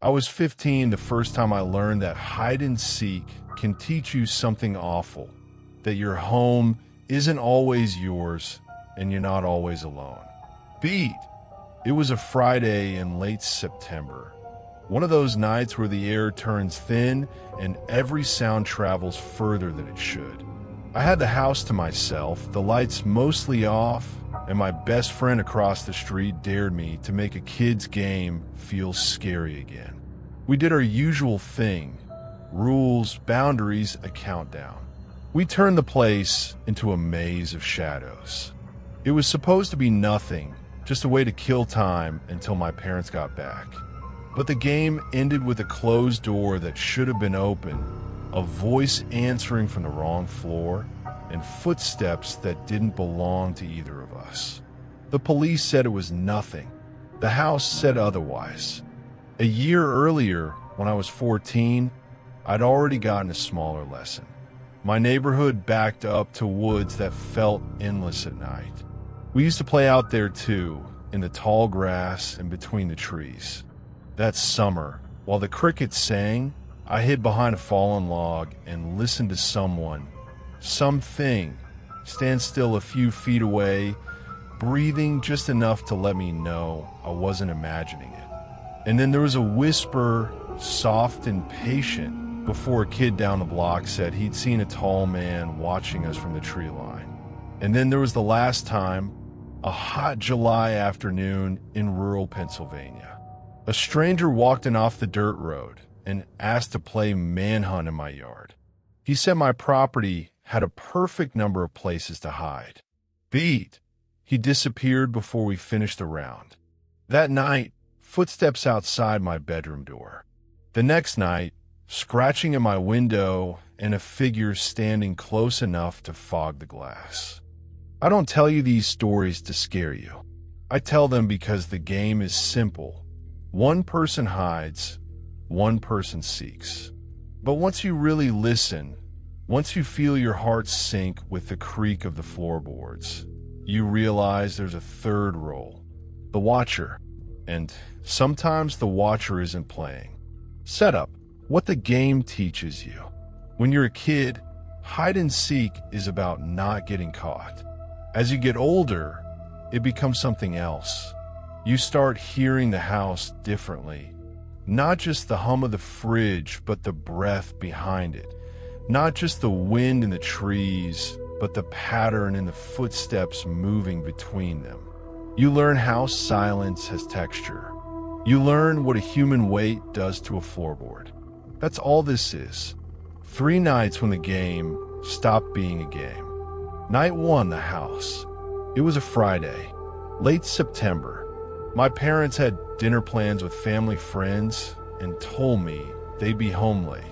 I was 15 the first time I learned that hide and seek can teach you something awful, that your home isn't always yours and you're not always alone. Beat. It was a Friday in late September. One of those nights where the air turns thin and every sound travels further than it should. I had the house to myself, the lights mostly off, and my best friend across the street dared me to make a kid's game feel scary again. We did our usual thing: rules, boundaries, a countdown. We turned the place into a maze of shadows. It was supposed to be nothing, just a way to kill time until my parents got back. But the game ended with a closed door that should have been open, a voice answering from the wrong floor, and footsteps that didn't belong to either of us. The police said it was nothing. The house said otherwise. A year earlier, when I was 14, I'd already gotten a smaller lesson. My neighborhood backed up to woods that felt endless at night. We used to play out there too, in the tall grass and between the trees. That summer, while the crickets sang, I hid behind a fallen log and listened to something, stand still a few feet away, breathing just enough to let me know I wasn't imagining it. And then there was a whisper, soft and patient, before a kid down the block said he'd seen a tall man watching us from the tree line. And then there was the last time, a hot July afternoon in rural Pennsylvania. A stranger walked in off the dirt road and asked to play Manhunt in my yard. He said my property had a perfect number of places to hide. Beat. He disappeared before we finished the round. That night, footsteps outside my bedroom door. The next night, scratching at my window and a figure standing close enough to fog the glass. I don't tell you these stories to scare you. I tell them because the game is simple. One person hides, one person seeks. But once you really listen, once you feel your heart sink with the creak of the floorboards, you realize there's a third role, the watcher. And sometimes the watcher isn't playing. Setup, what the game teaches you. When you're a kid, hide and seek is about not getting caught. As you get older, it becomes something else. You start hearing the house differently. Not just the hum of the fridge, but the breath behind it. Not just the wind in the trees, but the pattern in the footsteps moving between them. You learn how silence has texture. You learn what a human weight does to a floorboard. That's all this is. 3 nights when the game stopped being a game. Night 1, the house. It was a Friday, late September. My parents had dinner plans with family friends and told me they'd be home late.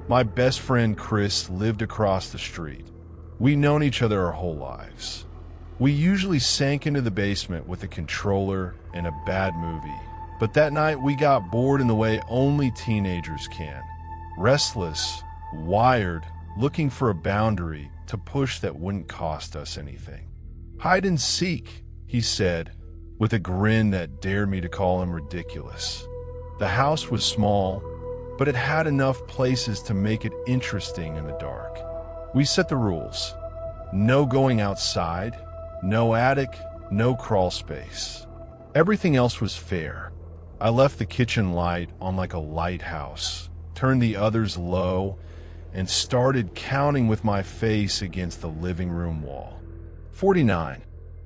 My best friend Chris lived across the street. We'd known each other our whole lives. We usually sank into the basement with a controller and a bad movie, but that night we got bored in the way only teenagers can. Restless, wired, looking for a boundary to push that wouldn't cost us anything. Hide and seek, he said, with a grin that dared me to call him ridiculous. The house was small, but it had enough places to make it interesting in the dark. We set the rules. No going outside, no attic, no crawl space. Everything else was fair. I left the kitchen light on like a lighthouse, turned the others low, and started counting with my face against the living room wall. 49,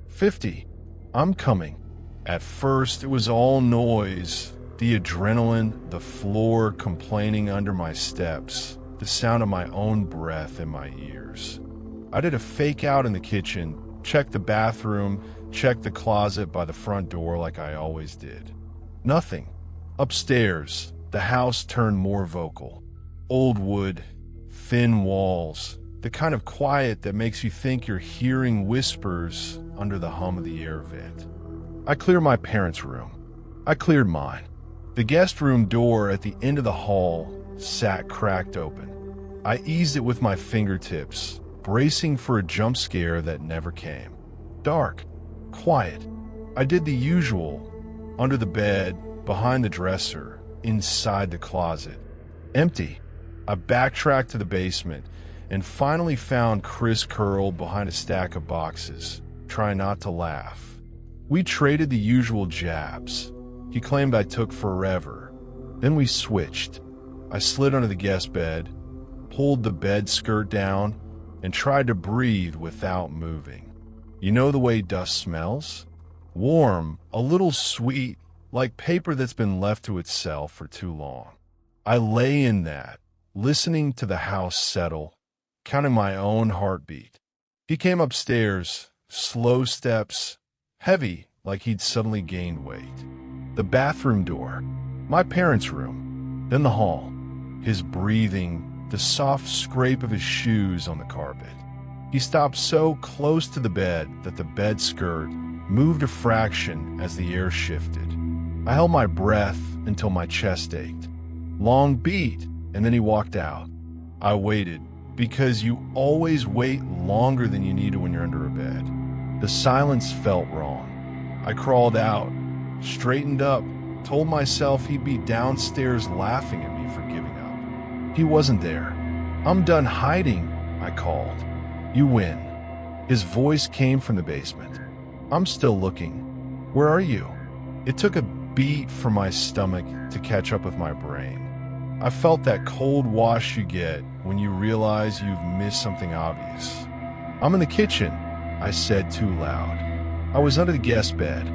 50, I'm coming. At first, it was all noise, the adrenaline, the floor complaining under my steps, the sound of my own breath in my ears. I did a fake out in the kitchen, checked the bathroom, checked the closet by the front door like I always did. Nothing. Upstairs, the house turned more vocal. Old wood, thin walls, the kind of quiet that makes you think you're hearing whispers under the hum of the air vent. I cleared my parents' room. I cleared mine. The guest room door at the end of the hall sat cracked open. I eased it with my fingertips, bracing for a jump scare that never came. Dark, quiet. I did the usual, under the bed, behind the dresser, inside the closet. Empty. I backtracked to the basement and finally found Chris curled behind a stack of boxes, trying not to laugh. We traded the usual jabs. He claimed I took forever. Then we switched. I slid under the guest bed, pulled the bed skirt down, and tried to breathe without moving. You know the way dust smells? Warm, a little sweet, like paper that's been left to itself for too long. I lay in that, listening to the house settle, counting my own heartbeat. He came upstairs, slow steps, heavy like he'd suddenly gained weight. The bathroom door, my parents' room, then the hall. His breathing, the soft scrape of his shoes on the carpet. He stopped so close to the bed that the bed skirt moved a fraction as the air shifted. I held my breath until my chest ached. Long beat, and then he walked out. I waited, because you always wait longer than you need to when you're under a bed. The silence felt wrong. I crawled out, straightened up, told myself he'd be downstairs laughing at me for giving up. He wasn't there. I'm done hiding, I called. You win. His voice came from the basement. I'm still looking. Where are you? It took a beat for my stomach to catch up with my brain. I felt that cold wash you get when you realize you've missed something obvious. I'm in the kitchen, I said too loud. I was under the guest bed.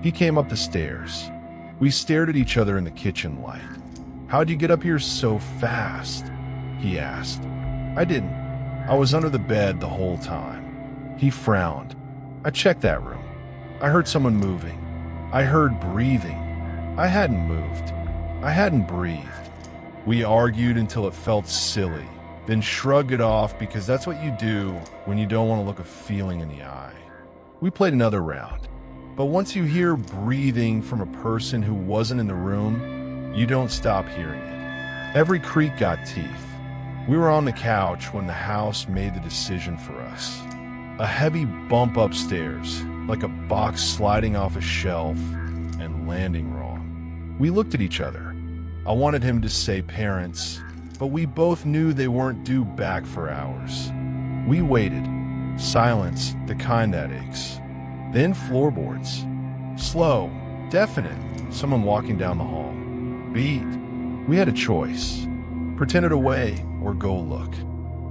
He came up the stairs. We stared at each other in the kitchen light. How'd you get up here so fast? He asked. I didn't. I was under the bed the whole time. He frowned. I checked that room. I heard someone moving. I heard breathing. I hadn't moved. I hadn't breathed. We argued until it felt silly, then shrugged it off because that's what you do when you don't want to look a feeling in the eye. We played another round, but once you hear breathing from a person who wasn't in the room, you don't stop hearing it. Every creak got teeth. We were on the couch when the house made the decision for us. A heavy bump upstairs, like a box sliding off a shelf and landing wrong. We looked at each other. I wanted him to say parents, but we both knew they weren't due back for hours. We waited. Silence, the kind that aches. Then floorboards. Slow, definite, someone walking down the hall. Beat. We had a choice. Pretend it away or go look.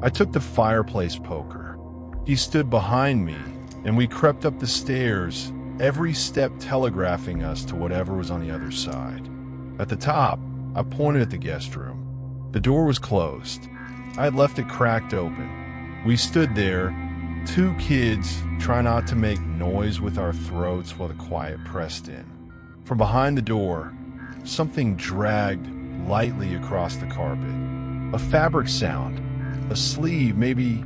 I took the fireplace poker. He stood behind me, and we crept up the stairs, every step telegraphing us to whatever was on the other side. At the top, I pointed at the guest room. The door was closed. I had left it cracked open. We stood there, two kids, trying not to make noise with our throats while the quiet pressed in. From behind the door, something dragged lightly across the carpet. A fabric sound, a sleeve, maybe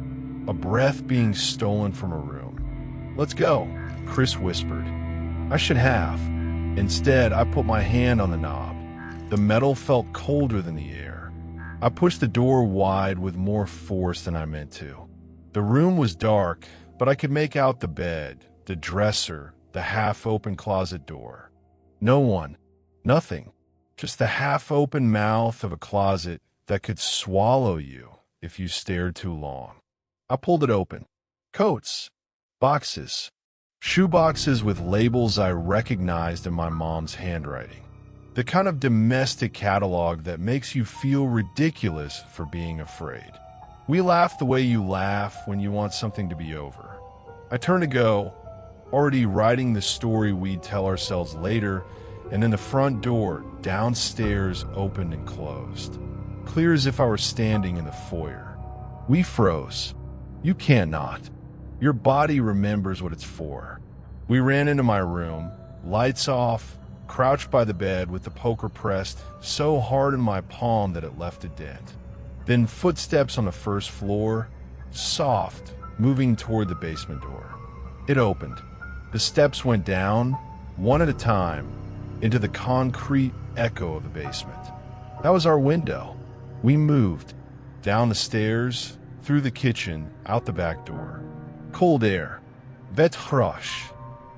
a breath being stolen from a room. Let's go, Chris whispered. I should have. Instead, I put my hand on the knob. The metal felt colder than the air. I pushed the door wide with more force than I meant to. The room was dark, but I could make out the bed, the dresser, the half-open closet door. No one. Nothing. Just the half-open mouth of a closet that could swallow you if you stared too long. I pulled it open. Coats. Boxes. Shoe boxes with labels I recognized in my mom's handwriting. The kind of domestic catalog that makes you feel ridiculous for being afraid. We laugh the way you laugh when you want something to be over. I turned to go, already writing the story we'd tell ourselves later, and then the front door downstairs opened and closed, clear as if I were standing in the foyer. We froze. You can't not. Your body remembers what it's for. We ran into my room, lights off, crouched by the bed with the poker pressed so hard in my palm that it left a dent. Then footsteps on the first floor, soft, moving toward the basement door. It opened. The steps went down, one at a time, into the concrete echo of the basement. That was our window. We moved, down the stairs, through the kitchen, out the back door. Cold air. Vet roche.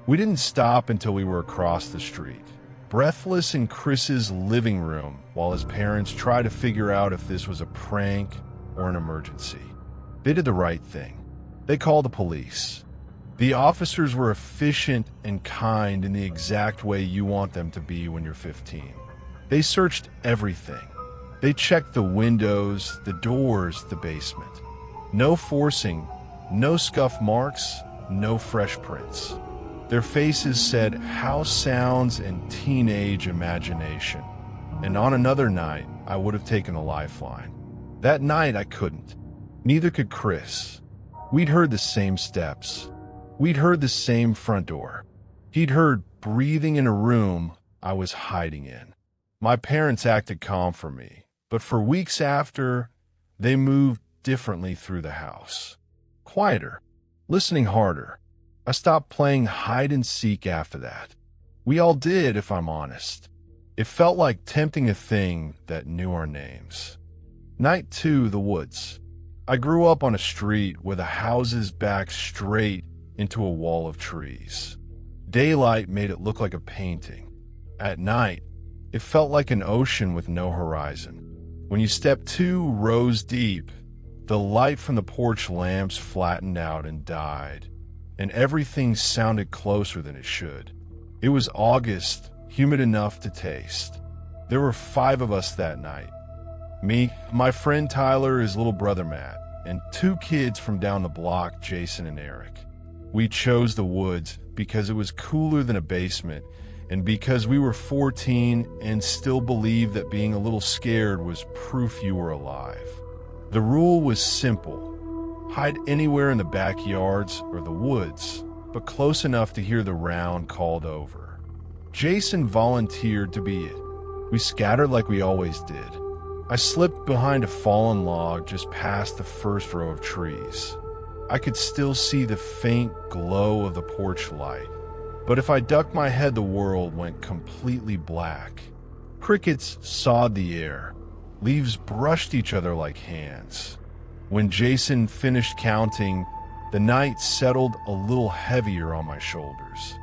We didn't stop until we were across the street. breathless in Chris's living room while his parents tried to figure out if this was a prank or an emergency. They did the right thing. They called the police. The officers were efficient and kind in the exact way you want them to be when you're 15. They searched everything. They checked the windows, the doors, the basement. No forcing, no scuff marks, no fresh prints. Their faces said house sounds and teenage imagination. And on another night, I would have taken a lifeline. That night, I couldn't. Neither could Chris. We'd heard the same steps. We'd heard the same front door. He'd heard breathing in a room I was hiding in. My parents acted calm for me, but for weeks after, they moved differently through the house. Quieter, listening harder. I stopped playing hide and seek after that. We all did, if I'm honest. It felt like tempting a thing that knew our names. Night 2, the woods. I grew up on a street with the houses back straight into a wall of trees. Daylight made it look like a painting. At night, it felt like an ocean with no horizon. When you stepped 2 rows deep, the light from the porch lamps flattened out and died, and everything sounded closer than it should. It was August, humid enough to taste. There were 5 of us that night. Me, my friend Tyler, his little brother Matt, and 2 kids from down the block, Jason and Eric. We chose the woods because it was cooler than a basement, and because we were 14 and still believed that being a little scared was proof you were alive. The rule was simple: hide anywhere in the backyards or the woods, but close enough to hear the round called over. Jason volunteered to be it. We scattered like we always did. I slipped behind a fallen log just past the first row of trees. I could still see the faint glow of the porch light, but if I ducked my head, the world went completely black. Crickets sawed the air. Leaves brushed each other like hands. When Jason finished counting, the night settled a little heavier on my shoulders.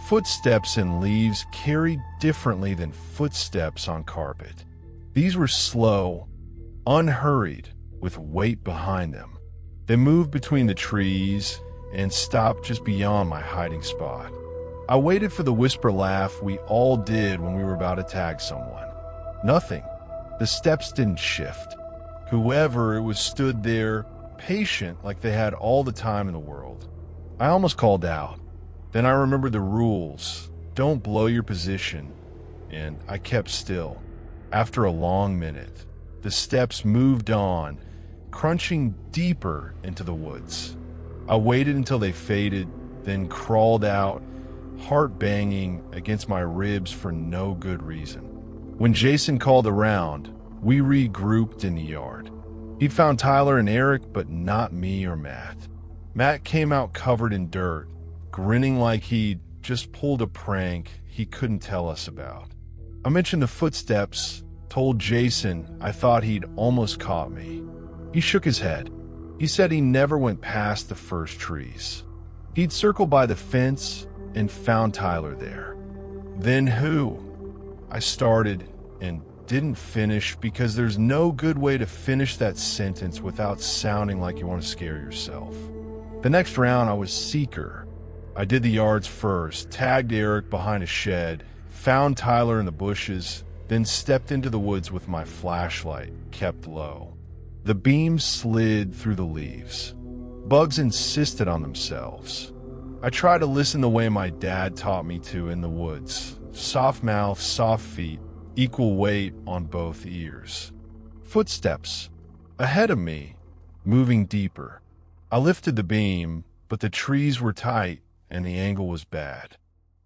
Footsteps in leaves carried differently than footsteps on carpet. These were slow, unhurried, with weight behind them. They moved between the trees and stopped just beyond my hiding spot. I waited for the whisper laugh we all did when we were about to tag someone. Nothing. The steps didn't shift. Whoever it was stood there, patient like they had all the time in the world. I almost called out. Then I remembered the rules. Don't blow your position. And I kept still. After a long minute, the steps moved on, crunching deeper into the woods. I waited until they faded, then crawled out, heart banging against my ribs for no good reason. When Jason called around, we regrouped in the yard. He'd found Tyler and Eric, but not me or Matt. Matt came out covered in dirt, grinning like he'd just pulled a prank he couldn't tell us about. I mentioned the footsteps, told Jason I thought he'd almost caught me. He shook his head. He said he never went past the first trees. He'd circled by the fence and found Tyler there. Then who? I started and didn't finish because there's no good way to finish that sentence without sounding like you want to scare yourself. The next round, I was seeker. I did the yards first, tagged Eric behind a shed, found Tyler in the bushes, then stepped into the woods with my flashlight kept low. The beam slid through the leaves. Bugs insisted on themselves. I tried to listen the way my dad taught me to in the woods. Soft mouth, soft feet, equal weight on both ears. Footsteps. Ahead of me, moving deeper. I lifted the beam, but the trees were tight and the angle was bad.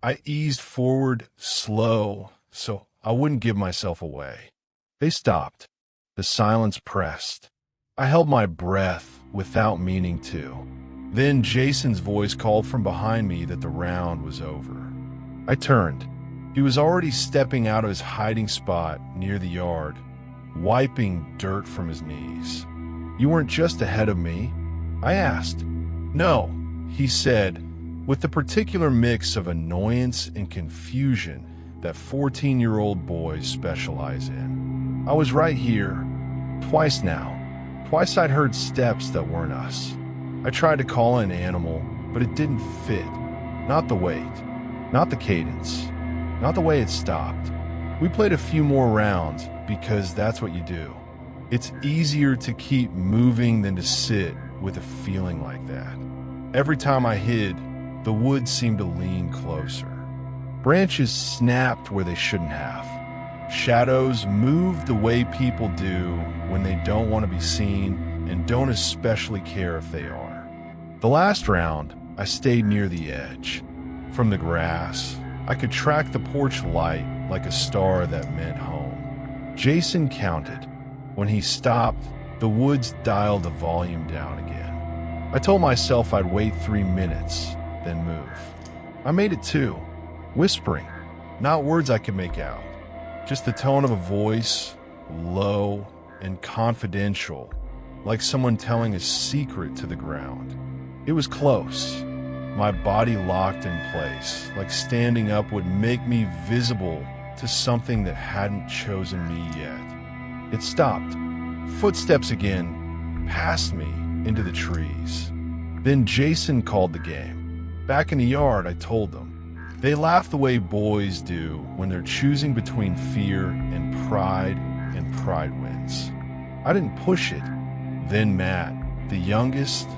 I eased forward, slow, so I wouldn't give myself away. They stopped. The silence pressed. I held my breath without meaning to. Then Jason's voice called from behind me that the round was over. I turned. He was already stepping out of his hiding spot near the yard, wiping dirt from his knees. "You weren't just ahead of me?" I asked. "No," he said, with the particular mix of annoyance and confusion that 14-year-old boys specialize in. I was right here, twice now. Twice I'd heard steps that weren't us. I tried to call an animal, but it didn't fit. Not the weight, not the cadence, not the way it stopped. We played a few more rounds because that's what you do. It's easier to keep moving than to sit with a feeling like that. Every time I hid, the woods seemed to lean closer. Branches snapped where they shouldn't have. Shadows moved the way people do when they don't want to be seen and don't especially care if they are. The last round, I stayed near the edge. From the grass, I could track the porch light like a star that meant home. Jason counted. When he stopped, the woods dialed the volume down again. I told myself I'd wait 3 minutes, then move. I made it 2, whispering, not words I could make out, just the tone of a voice, low and confidential, like someone telling a secret to the ground. It was close. My body locked in place, like standing up would make me visible to something that hadn't chosen me yet. It stopped. Footsteps again, past me, into the trees. Then Jason called the game. Back in the yard, I told them. They laugh the way boys do when they're choosing between fear and pride wins. I didn't push it. Then Matt, the youngest,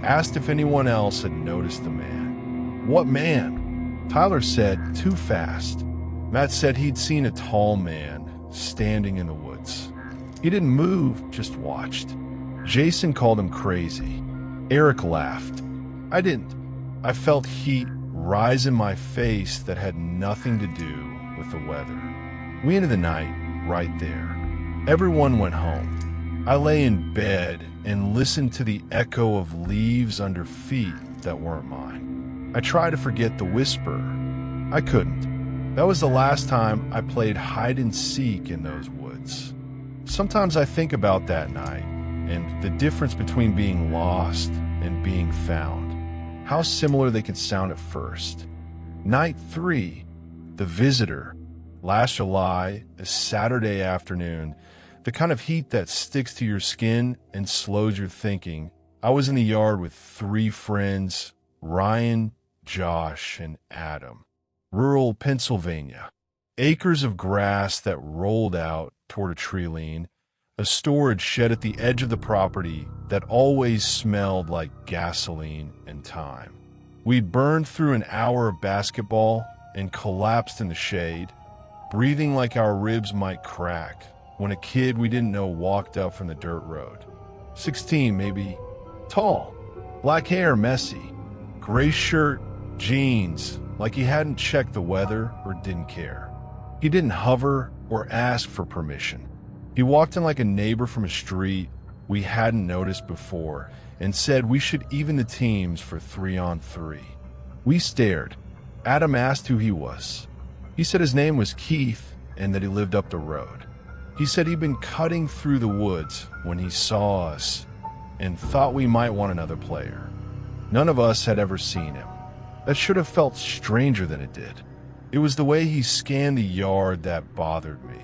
asked if anyone else had noticed the man. What man? Tyler said, too fast. Matt said he'd seen a tall man standing in the woods. He didn't move, just watched. Jason called him crazy. Eric laughed. I didn't. I felt heat rise in my face that had nothing to do with the weather. We ended the night right there. Everyone went home. I lay in bed and listened to the echo of leaves under feet that weren't mine. I tried to forget the whisper. I couldn't. That was the last time I played hide and seek in those woods. Sometimes I think about that night and the difference between being lost and being found. How similar they could sound at first. Night 3, the visitor. Last July, a Saturday afternoon, the kind of heat that sticks to your skin and slows your thinking. I was in the yard with 3 friends, Ryan, Josh, and Adam. Rural Pennsylvania. Acres of grass that rolled out toward a tree line, a storage shed at the edge of the property that always smelled like gasoline and time. We'd burned through an hour of basketball and collapsed in the shade, breathing like our ribs might crack, when a kid we didn't know walked up from the dirt road. 16 maybe, tall, black hair messy, gray shirt, jeans, like he hadn't checked the weather or didn't care. He didn't hover or ask for permission. He walked in like a neighbor from a street we hadn't noticed before and said we should even the teams for 3-on-3. We stared. Adam asked who he was. He said his name was Keith and that he lived up the road. He said he'd been cutting through the woods when he saw us and thought we might want another player. None of us had ever seen him. That should have felt stranger than it did. It was the way he scanned the yard that bothered me.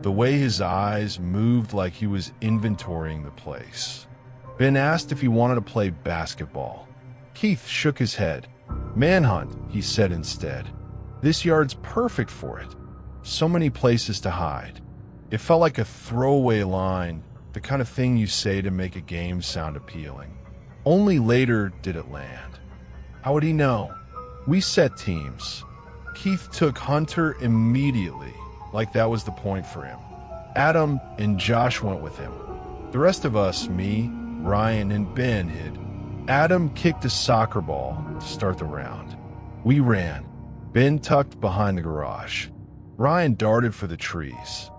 The way his eyes moved like he was inventorying the place. Ben asked if he wanted to play basketball. Keith shook his head. Manhunt, he said instead. This yard's perfect for it. So many places to hide. It felt like a throwaway line, the kind of thing you say to make a game sound appealing. Only later did it land. How would he know? We set teams. Keith took Hunter immediately, like that was the point for him. Adam and Josh went with him. The rest of us, me, Ryan, and Ben hid. Adam kicked a soccer ball to start the round. We ran. Ben tucked behind the garage. Ryan darted for the trees.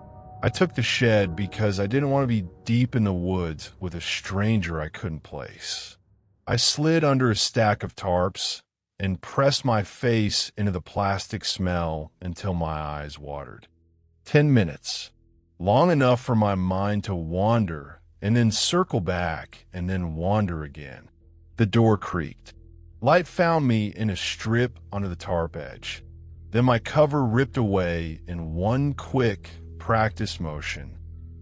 I took the shed because I didn't want to be deep in the woods with a stranger I couldn't place. I slid under a stack of tarps and pressed my face into the plastic smell until my eyes watered. 10 minutes. Long enough for my mind to wander and then circle back and then wander again. The door creaked. Light found me in a strip under the tarp edge. Then my cover ripped away in one quick practice motion.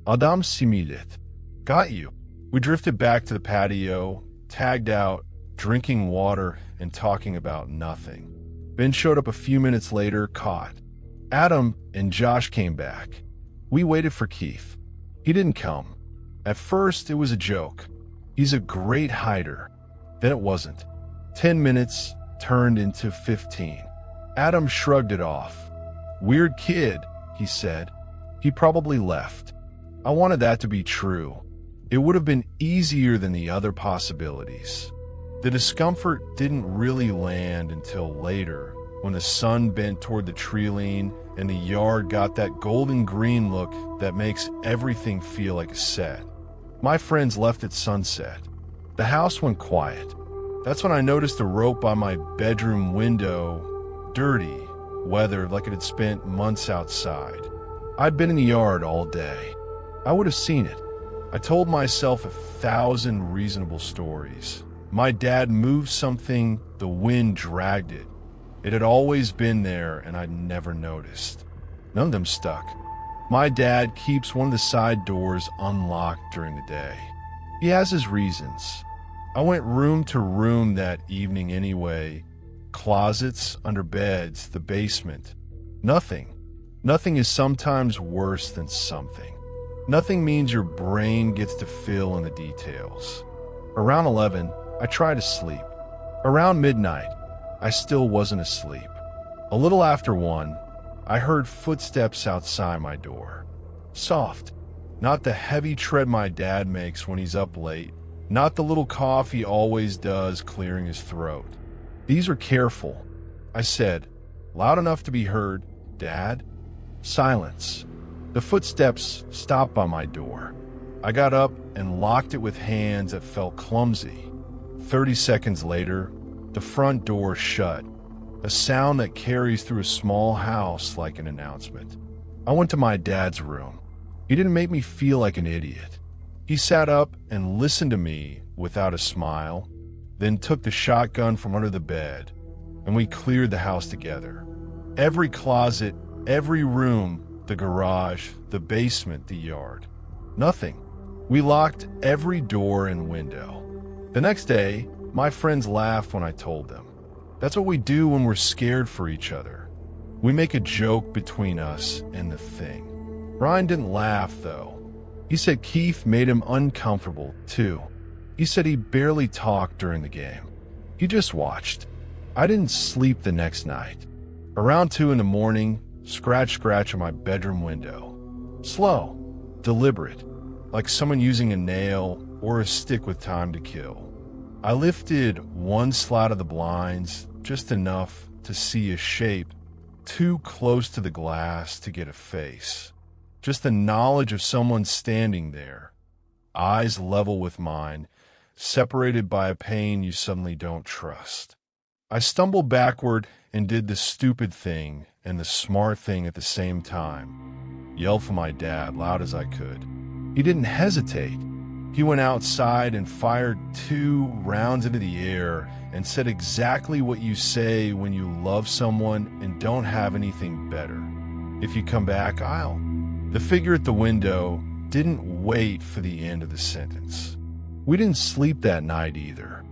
Adam similит. Got you. We drifted back to the patio, tagged out, drinking water and talking about nothing. Ben showed up a few minutes later, caught. Adam and Josh came back. We waited for Keith. He didn't come. At first, it was a joke. He's a great hider. Then it wasn't. 10 minutes turned into 15. Adam shrugged it off. Weird kid, he said. He probably left. I wanted that to be true. It would have been easier than the other possibilities. The discomfort didn't really land until later, when the sun bent toward the treeline and the yard got that golden green look that makes everything feel like a set. My friends left at sunset. The house went quiet. That's when I noticed a rope by my bedroom window, dirty, weathered like it had spent months outside. I'd been in the yard all day. I would have seen it. I told myself 1,000 reasonable stories. My dad moved something, the wind dragged it. It had always been there and I'd never noticed. None of them stuck. My dad keeps one of the side doors unlocked during the day. He has his reasons. I went room to room that evening anyway. Closets, under beds, the basement. Nothing. Nothing is sometimes worse than something. Nothing means your brain gets to fill in the details. Around 11, I tried to sleep. Around midnight, I still wasn't asleep. A little after 1, I heard footsteps outside my door. Soft. Not the heavy tread my dad makes when he's up late. Not the little cough he always does clearing his throat. These were careful. I said, loud enough to be heard, Dad? Silence. The footsteps stopped by my door. I got up and locked it with hands that felt clumsy. 30 seconds later, the front door shut, a sound that carries through a small house like an announcement. I went to my dad's room. He didn't make me feel like an idiot. He sat up and listened to me without a smile, then took the shotgun from under the bed, and we cleared the house together. Every closet, every room, the garage, the basement, the yard. Nothing. We locked every door and window. The next day, my friends laughed when I told them. That's what we do when we're scared for each other. We make a joke between us and the thing. Ryan didn't laugh, though. He said Keith made him uncomfortable, too. He said he barely talked during the game. He just watched. I didn't sleep the next night. Around 2 in the morning, scratch on my bedroom window. Slow, deliberate, like someone using a nail or a stick with time to kill. I lifted one slat of the blinds, just enough to see a shape, too close to the glass to get a face. Just the knowledge of someone standing there, eyes level with mine, separated by a pain you suddenly don't trust. I stumbled backward and did the stupid thing and the smart thing at the same time. Yelled for my dad loud as I could. He didn't hesitate. He went outside and fired 2 rounds into the air and said exactly what you say when you love someone and don't have anything better. If you come back, I'll. The figure at the window didn't wait for the end of the sentence. We didn't sleep that night either.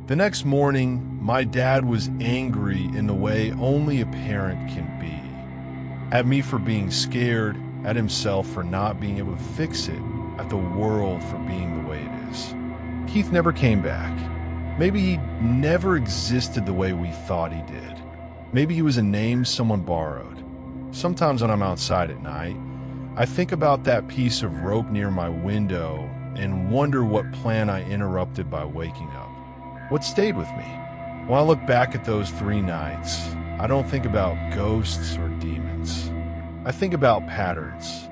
The next morning, my dad was angry in the way only a parent can be. At me for being scared, at himself for not being able to fix it, at the world for being the way it is. Keith never came back. Maybe he never existed the way we thought he did. Maybe he was a name someone borrowed. Sometimes when I'm outside at night, I think about that piece of rope near my window and wonder what plan I interrupted by waking up. What stayed with me? When I look back at those 3 nights, I don't think about ghosts or demons. I think about patterns.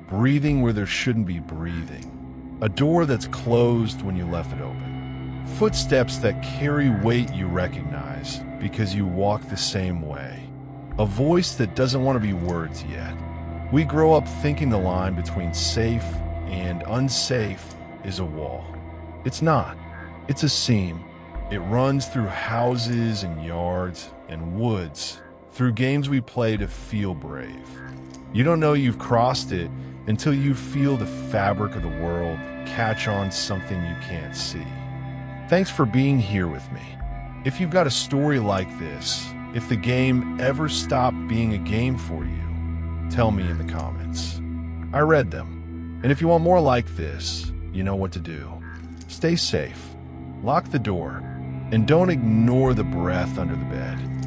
Breathing where there shouldn't be breathing. A door that's closed when you left it open. Footsteps that carry weight you recognize because you walk the same way. A voice that doesn't want to be words yet. We grow up thinking the line between safe and unsafe is a wall. It's not. It's a seam. It runs through houses and yards and woods through games we play to feel brave. You don't know you've crossed it until you feel the fabric of the world catch on something you can't see. Thanks for being here with me. If you've got a story like this, if the game ever stopped being a game for you, tell me in the comments. I read them. And if you want more like this, you know what to do. Stay safe, lock the door, and don't ignore the breath under the bed.